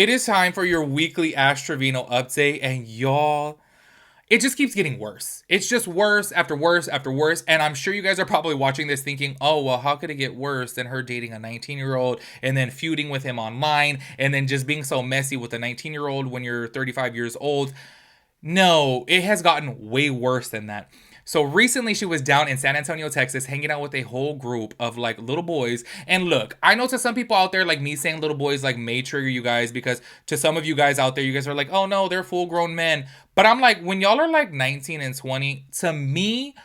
It is time for your weekly Ash Trevino update, and y'all, it just keeps getting worse. It's just worse after worse after worse, and I'm sure you guys are probably watching this thinking, oh, well, how could it get worse than her dating a 19-year-old and then feuding with him online and then just being so messy with a 19-year-old when you're 35 years old? No, it has gotten way worse than that. So recently she was down in San Antonio, Texas, hanging out with a whole group of like little boys. And look, I know to some people out there, like me saying little boys like may trigger you guys because to some of you guys out there, you guys are like, oh no, they're full grown men. But I'm like, when y'all are like 19 and 20, to me,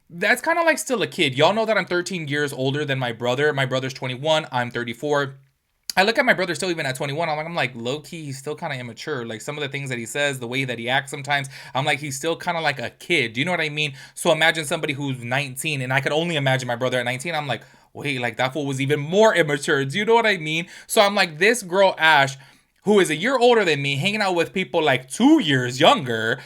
that's kind of like still a kid. Y'all know that I'm 13 years older than my brother. My brother's 21, I'm 34. I look at my brother still even at 21. I'm like low key, he's still kind of immature. Like some of the things that he says, the way that he acts sometimes, I'm like he's still kind of like a kid. Do you know what I mean? So imagine somebody who's 19, and I could only imagine my brother at 19. I'm like, wait, like that fool was even more immature. Do you know what I mean? So I'm like, this girl Ash, who is a year older than me, hanging out with people like 2 years younger.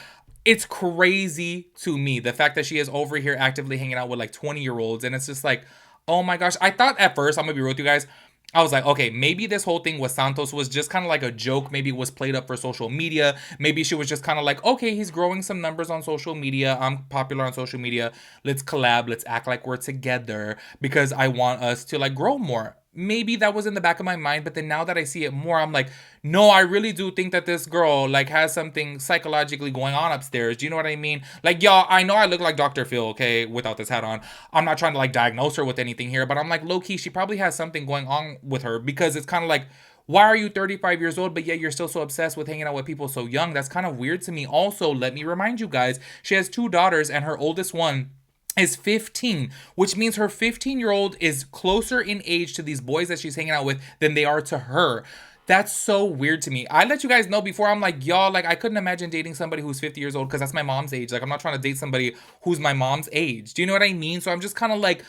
It's crazy to me the fact that she is over here actively hanging out with like 20-year-olds, and it's just like, oh my gosh. I thought at first, I'm gonna be real with you guys, I was like, okay, maybe this whole thing with Santos was just kind of like a joke. Maybe it was played up for social media. Maybe she was just kind of like, okay, he's growing some numbers on social media. I'm popular on social media. Let's collab. Let's act like we're together because I want us to like grow more. Maybe that was in the back of my mind, but then now that I see it more, I'm like, no, I really do think that this girl like has something psychologically going on upstairs. Do you know what I mean? Like, y'all, I know I look like Dr. Phil, okay, without this hat on. I'm not trying to like diagnose her with anything here, but I'm like, low key, she probably has something going on with her because it's kind of like, why are you 35 years old, but yet you're still so obsessed with hanging out with people so young? That's kind of weird to me. Also, let me remind you guys, she has two daughters, and her oldest one is 15, which means her 15-year-old is closer in age to these boys that she's hanging out with than they are to her. That's so weird to me. I let you guys know before, I'm like, y'all, like, I couldn't imagine dating somebody who's 50 years old because that's my mom's age. Like, I'm not trying to date somebody who's my mom's age. Do you know what I mean? So I'm just kind of like,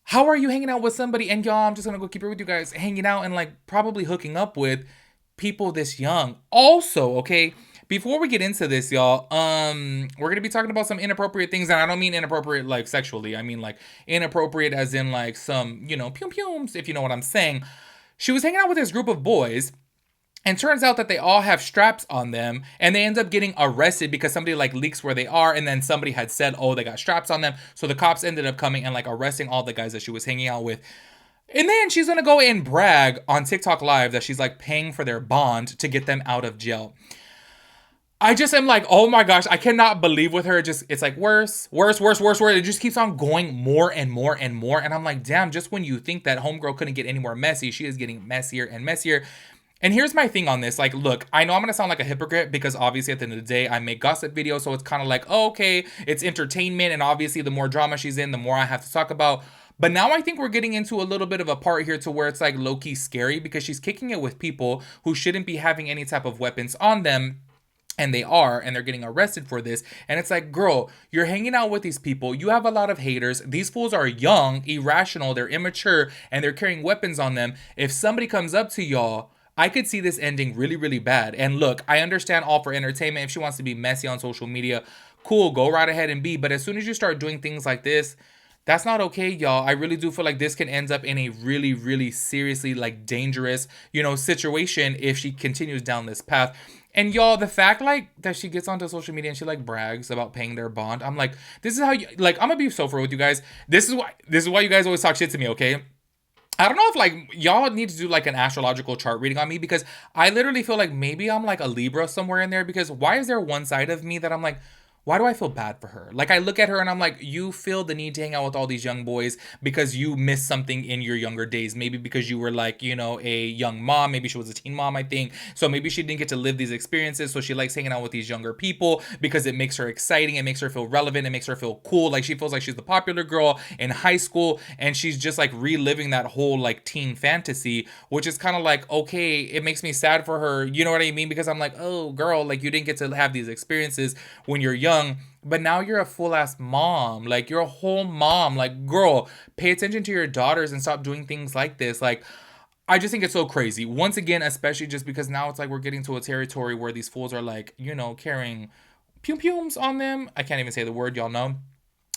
how are you hanging out with somebody? And y'all, I'm just gonna go keep it with you guys, hanging out and like probably hooking up with people this young. Also, okay, before we get into this, y'all, we're gonna be talking about some inappropriate things, and I don't mean inappropriate like sexually. I mean like inappropriate as in like some, pum pums, if you know what I'm saying. She was hanging out with this group of boys, and turns out that they all have straps on them, and they end up getting arrested because somebody like leaks where they are, and then somebody had said, oh, they got straps on them. So the cops ended up coming and like arresting all the guys that she was hanging out with. And then she's gonna go and brag on TikTok Live that she's like paying for their bond to get them out of jail. I just am like, oh my gosh, I cannot believe with her. It's like worse, worse, worse, worse, worse. It just keeps on going more and more and more. And I'm like, damn, just when you think that homegirl couldn't get any more messy, she is getting messier and messier. And here's my thing on this. Like, look, I know I'm going to sound like a hypocrite because obviously at the end of the day, I make gossip videos. So it's kind of like, oh, okay, it's entertainment. And obviously the more drama she's in, the more I have to talk about. But now I think we're getting into a little bit of a part here to where it's like low-key scary because she's kicking it with people who shouldn't be having any type of weapons on them, and they are, and they're getting arrested for this. And it's like, girl, you're hanging out with these people, you have a lot of haters, these fools are young, irrational, they're immature, and they're carrying weapons on them. If somebody comes up to y'all, I could see this ending really, really bad. And look, I understand all for entertainment. If she wants to be messy on social media, cool, go right ahead and be. But as soon as you start doing things like this, that's not okay, y'all. I really do feel like this can end up in a really, really seriously like dangerous, situation if she continues down this path. And y'all, the fact like that she gets onto social media and she like brags about paying their bond, I'm like, this is how you like. I'm gonna be so for with you guys. This is why you guys always talk shit to me, okay? I don't know if like y'all need to do like an astrological chart reading on me because I literally feel like maybe I'm like a Libra somewhere in there because why is there one side of me that I'm like, why do I feel bad for her? Like I look at her and I'm like, you feel the need to hang out with all these young boys because you missed something in your younger days. Maybe because you were like, a young mom. Maybe she was a teen mom, I think. So maybe she didn't get to live these experiences. So she likes hanging out with these younger people because it makes her exciting. It makes her feel relevant. It makes her feel cool. Like she feels like she's the popular girl in high school and she's just like reliving that whole like teen fantasy, which is kind of like, okay, it makes me sad for her. You know what I mean? Because I'm like, oh girl, like you didn't get to have these experiences when you're young. But now you're a full ass mom. Like you're a whole mom. Like, girl, pay attention to your daughters and stop doing things like this. Like, I just think it's so crazy. Once again, especially just because now it's like we're getting to a territory where these fools are like, carrying pum pums on them. I can't even say the word, y'all know.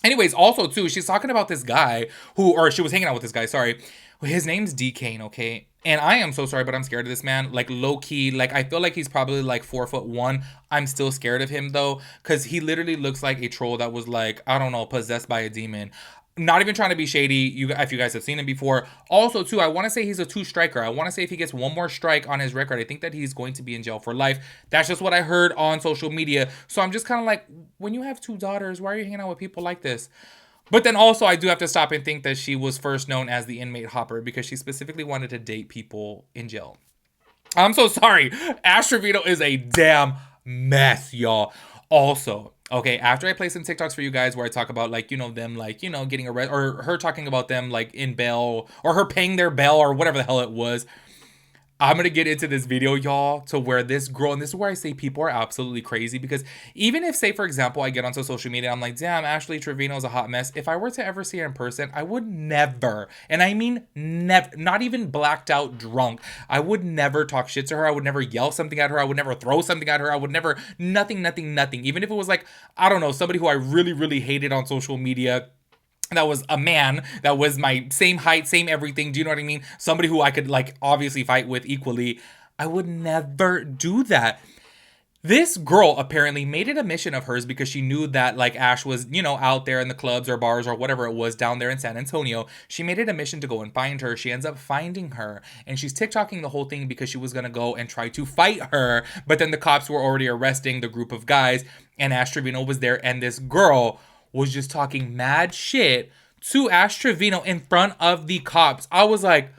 Anyways, also too, she's talking about this guy or she was hanging out with this guy, sorry, His name's D Kane, okay? And I am so sorry, but I'm scared of this man. Like low key, like I feel like he's probably like 4'1". I'm still scared of him though, because he literally looks like a troll that was like, I don't know, possessed by a demon. Not even trying to be shady. You, if you guys have seen him before. Also, too, I want to say he's a two striker. I want to say if he gets one more strike on his record, I think that he's going to be in jail for life. That's just what I heard on social media. So I'm just kind of like, when you have two daughters, why are you hanging out with people like this? But then also, I do have to stop and think that she was first known as the inmate hopper because she specifically wanted to date people in jail. I'm so sorry. Ash Trevino is a damn mess, y'all. Also, okay, after I play some TikToks for you guys where I talk about like, them like, getting arrested, or her talking about them like in bail, or her paying their bail, or whatever the hell it was. I'm going to get into this video, y'all, to where this girl, and this is where I say people are absolutely crazy, because even if, say, for example, I get onto social media, I'm like, damn, Ashley Trevino is a hot mess. If I were to ever see her in person, I would never, and I mean never, not even blacked out drunk, I would never talk shit to her. I would never yell something at her. I would never throw something at her. I would never, nothing. Even if it was like, I don't know, somebody who I really, really hated on social media, that was a man that was my same height, same everything. Do you know what I mean? Somebody who I could like obviously fight with equally. I would never do that. This girl apparently made it a mission of hers because she knew that like Ash was, out there in the clubs or bars or whatever it was down there in San Antonio. She made it a mission to go and find her. She ends up finding her, and she's TikToking the whole thing because she was going to go and try to fight her. But then the cops were already arresting the group of guys, and Ash Trevino was there, and this girl was just talking mad shit to Ash Trevino in front of the cops. I was like,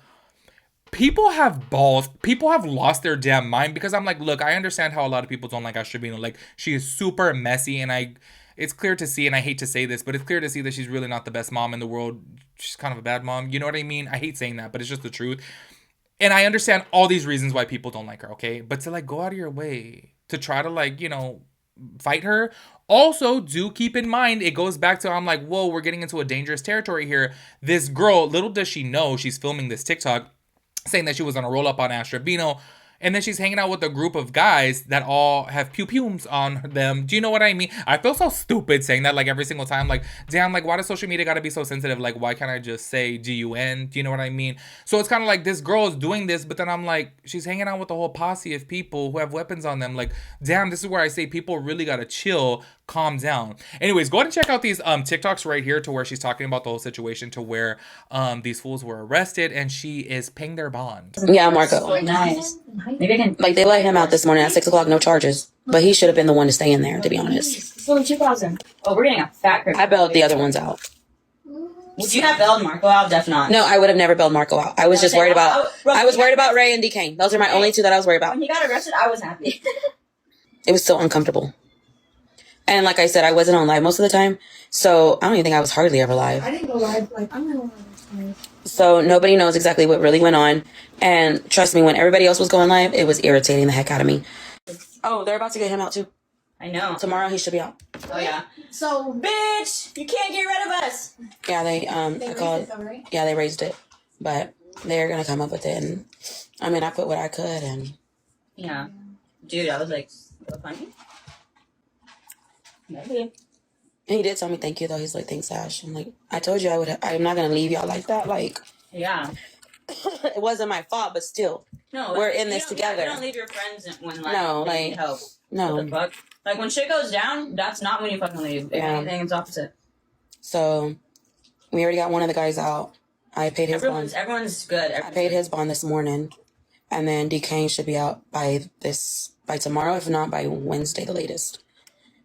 people have balls. People have lost their damn mind, because I'm like, look, I understand how a lot of people don't like Ash Trevino. Like, she is super messy, and it's clear to see, and I hate to say this, but it's clear to see that she's really not the best mom in the world. She's kind of a bad mom. You know what I mean? I hate saying that, but it's just the truth. And I understand all these reasons why people don't like her, okay? But to like go out of your way to try to like, fight her. Also, do keep in mind, it goes back to, I'm like, whoa, we're getting into a dangerous territory here. This girl, little does she know, she's filming this TikTok saying that she was on a roll up on Ash Trevino. And then she's hanging out with a group of guys that all have pew-pews on them. Do you know what I mean? I feel so stupid saying that like every single time. Like, damn, like why does social media gotta be so sensitive? Like, why can't I just say GUN? Do you know what I mean? So it's kind of like this girl is doing this, but then I'm like, she's hanging out with a whole posse of people who have weapons on them. Like, damn, this is where I say people really gotta chill, calm down. Anyways, go ahead and check out these TikToks right here to where she's talking about the whole situation to where these fools were arrested and she is paying their bond. Yeah, Marco. So nice. Maybe I can. Like, they let him out this morning at 6 o'clock, no charges. But he should have been the one to stay in there, to be honest. So 2,000. Oh, we're getting a fat grip. I bailed the other ones out. Would you have bailed Marco out? Definitely not. No, I would have never bailed Marco out. I was just worried about. I was worried about Ray and DK. Those are my only two that I was worried about. When he got arrested, I was happy. It was so uncomfortable. And like I said, I wasn't on live most of the time, so I don't even think I was hardly ever live. I didn't go live. Like, I'm not live. So nobody knows exactly what really went on. And trust me, when everybody else was going live, it was irritating the heck out of me. Oh, they're about to get him out too. I know. Tomorrow he should be out. Oh yeah. So, bitch, you can't get rid of us. Yeah, they raised it though, right? Yeah, they raised it, but they're gonna come up with it. And I mean, I put what I could, and yeah, dude, I was like, so funny. Maybe. And he did tell me thank you though. He's like, thanks, Ash. I'm like, I told you I would. I'm not gonna leave y'all like that. Like, yeah, it wasn't my fault, but still, no, we're in this together. You don't leave your friends when like no, they need help. No, what the fuck? Like when shit goes down, that's not when you fucking leave. If anything, it's opposite. So we already got one of the guys out. I paid his bond. Everyone's good. I paid his bond this morning, and then DK should be out by tomorrow, if not by Wednesday, the latest.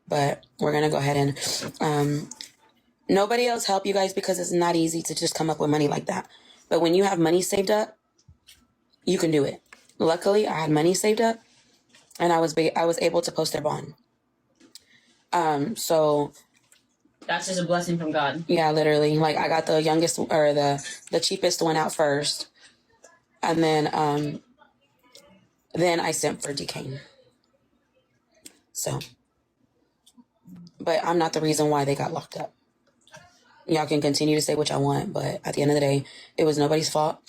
But we're gonna go ahead and nobody else help you guys because it's not easy to just come up with money like that. But when you have money saved up, you can do it. Luckily, I had money saved up, and I was able to post their bond. So that's just a blessing from God. Yeah, literally. Like I got the youngest or the cheapest one out first, and then I sent for DK. So. But I'm not the reason why they got locked up. Y'all can continue to say what y'all want, but at the end of the day, it was nobody's fault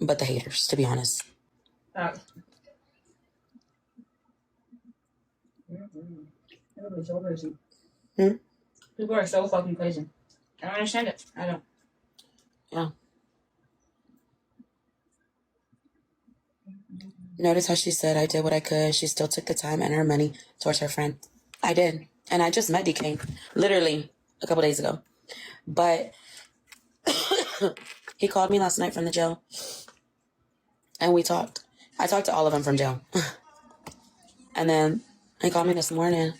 but the haters, to be honest. Everybody's so crazy. People are so fucking crazy. I don't understand it. I don't. Yeah. Notice how she said I did what I could. She still took the time and her money towards her friend. I did. And I just met DK literally a couple days ago. But he called me last night from the jail. And we talked. I talked to all of them from jail. And then he called me this morning.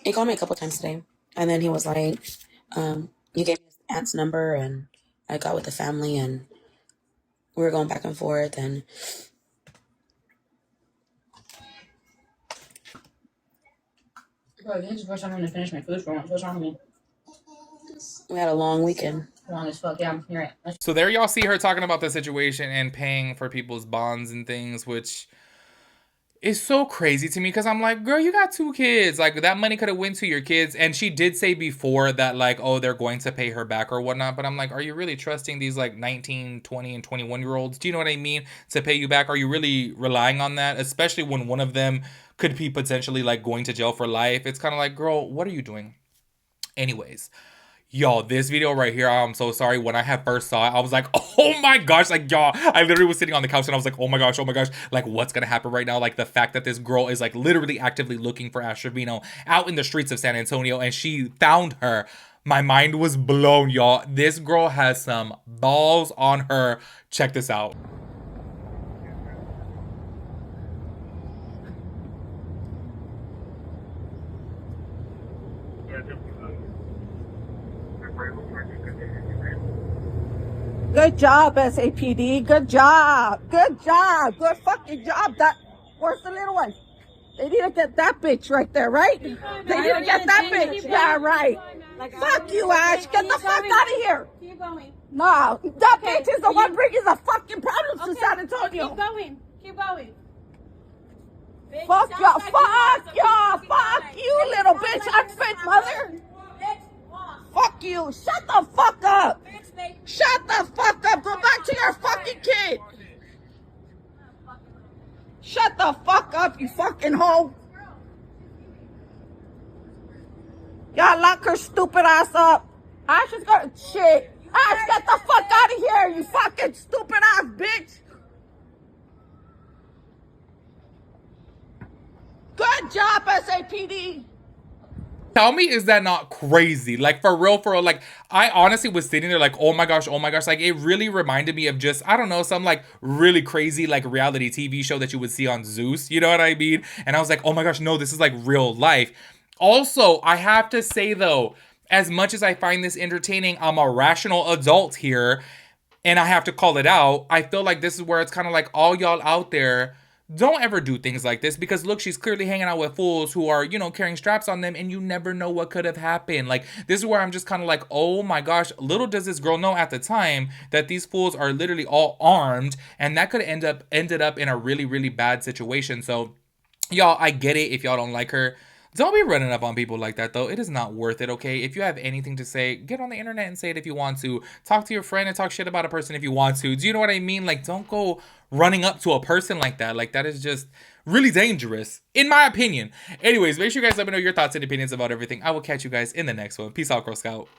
He called me a couple times today. And then he was like, you gave me his aunt's number and I got with the family and we were going back and forth and Bro, this is the first time I'm gonna finish my food for once. What's wrong with me? we had a long weekend. Long as fuck, yeah, you're right. So there y'all see her talking about the situation and paying for people's bonds and things, which is so crazy to me because I'm like, girl, you got 2 kids. Like, that money could have went to your kids. And she did say before that, like, oh, they're going to pay her back or whatnot. But I'm like, are you really trusting these, like, 19, 20, and 21-year-olds? Do you know what I mean? To pay you back? Are you really relying on that? Especially when one of them could be potentially, like, going to jail for life. It's kind of like, girl, what are you doing? Anyways. Y'all, this video right here, I'm so sorry. When I had first saw it, I was like, oh my gosh. Like, y'all, I literally was sitting on the couch and I was like, oh my gosh. Like, what's gonna happen right now? Like, the fact that this girl is, like, literally actively looking for Ash Trevino out in the streets of San Antonio and she found her. My mind was blown, y'all. This girl has some balls on her. Check this out. Good job, SAPD. Good job. Good job. Good fucking job. Where's the little one? They need to get that bitch right there, right? They need to get that bitch. Yeah, right. Fuck you, Ash. Get the fuck out of here. Keep going. No, that bitch is the one bringing the fucking problems to San Antonio. Keep going. Keep going. Fuck y'all. Fuck y'all. Fuck you, little bitch. Unfit mother. Fuck you. Shut the fuck up. Shut the fuck up. Go back to your fucking kid. Shut the fuck up, you fucking hoe. Y'all lock her stupid ass up. Ash is gonna shit. Ash, get the fuck out of here, you fucking stupid ass bitch. Good job, SAPD. Tell me, is that not crazy? Like, for real, like, I honestly was sitting there like, oh my gosh. Like, it really reminded me of just, I don't know, some, like, really crazy, like, reality TV show that you would see on Zeus. You know what I mean? And I was like, oh my gosh, no, this is, like, real life. Also, I have to say, though, as much as I find this entertaining, I'm a rational adult here, and I have to call it out. I feel like this is where it's kind of like, all y'all out there, don't ever do things like this because look, she's clearly hanging out with fools who are, you know, carrying straps on them and you never know what could have happened. Like, this is where I'm just kind of like, oh my gosh, little does this girl know at the time that these fools are literally all armed and that could have ended up in a really, really bad situation. So, y'all, I get it if y'all don't like her. Don't be running up on people like that, though. It is not worth it, okay? If you have anything to say, get on the internet and say it if you want to. Talk to your friend and talk shit about a person if you want to. Do you know what I mean? Like, don't go running up to a person like that. Like, that is just really dangerous, in my opinion. Anyways, make sure you guys let me know your thoughts and opinions about everything. I will catch you guys in the next one. Peace out, Girl Scout.